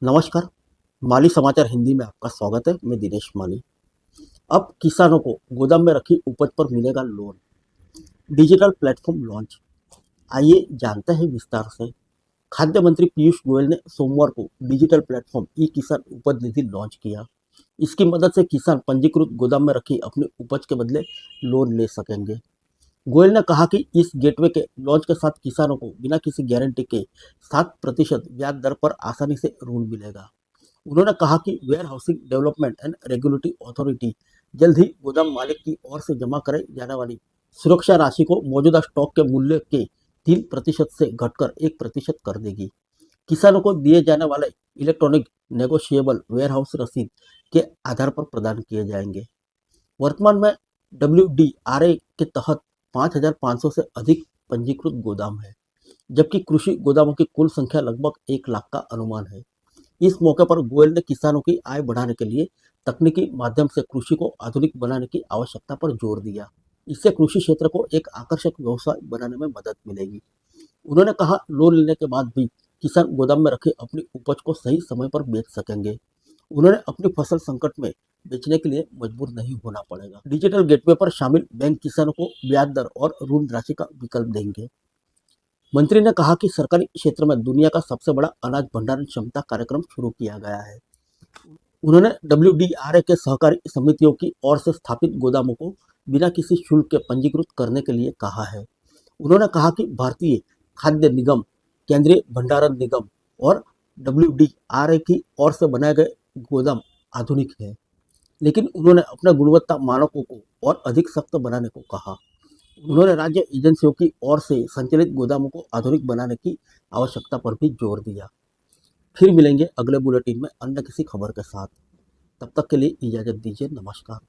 नमस्कार। माली समाचार हिंदी में आपका स्वागत है। मैं दिनेश माली। अब किसानों को गोदाम में रखी उपज पर मिलेगा लोन। Digital platform launch. आइए जानते हैं विस्तार से। खाद्य मंत्री पीयूष गोयल ने सोमवार को डिजिटल प्लेटफॉर्म ई किसान उपज निधि लॉन्च किया। इसकी मदद से किसान पंजीकृत गोदाम में रखी अपनी उपज के बदले लोन ले सकेंगे। गोयल ने कहा कि इस गेटवे के लॉन्च के साथ किसानों को बिना किसी गारंटी के 7% ब्याज दर पर आसानी से ऋण मिलेगा। उन्होंने कहा कि warehousing development and regulatory authority जल्द ही गोदाम मालिक की ओर से जमा कराई जाने वाली सुरक्षा राशि को मौजूदा स्टॉक के मूल्य के 3% से घटकर 1% कर देगी। किसानों को दिए जाने वाले इलेक्ट्रॉनिक नेगोशिएबल वेयर हाउस रसीद के आधार पर प्रदान किए जाएंगे। वर्तमान में WDRA के तहत 5,500 से अधिक पंजीकृत गोदाम है, जबकि कृषि गोदामों की कुल संख्या लगभग 1 लाख का अनुमान है। इस मौके पर गोयल ने किसानों की आय बढ़ाने के लिए तकनीकी माध्यम से कृषि को आधुनिक बनाने की आवश्यकता पर जोर दिया। इससे कृषि क्षेत्र को एक आकर्षक व्यवसाय बनाने में मदद मिलेगी। उन्होंने कहा, लोन लेने के बाद भी किसान गोदाम में रखे अपनी उपज को सही समय पर बेच सकेंगे। उन्होंने अपनी फसल संकट में बेचने के लिए मजबूर नहीं होना पड़ेगा। डिजिटल गेटवे पर शामिल बैंक किसानों को ब्याज दर और ऋण राशि का विकल्प देंगे। मंत्री ने कहा कि सरकारी क्षेत्र में दुनिया का सबसे बड़ा अनाज भंडारण क्षमता कार्यक्रम शुरू किया गया है। उन्होंने WDRA के सहकारी समितियों की ओर से स्थापित गोदामों को बिना किसी शुल्क के पंजीकृत करने के लिए कहा है। उन्होंने कहा कि भारतीय खाद्य निगम, केंद्रीय भंडारण निगम और WDRA की ओर से बनाए गए गोदाम आधुनिक है, लेकिन उन्होंने अपने गुणवत्ता मानकों को और अधिक सख्त बनाने को कहा। उन्होंने राज्य एजेंसियों की ओर से संचालित गोदामों को आधुनिक बनाने की आवश्यकता पर भी जोर दिया। फिर मिलेंगे अगले बुलेटिन में अन्य किसी खबर के साथ। तब तक के लिए इजाजत दीजिए। नमस्कार।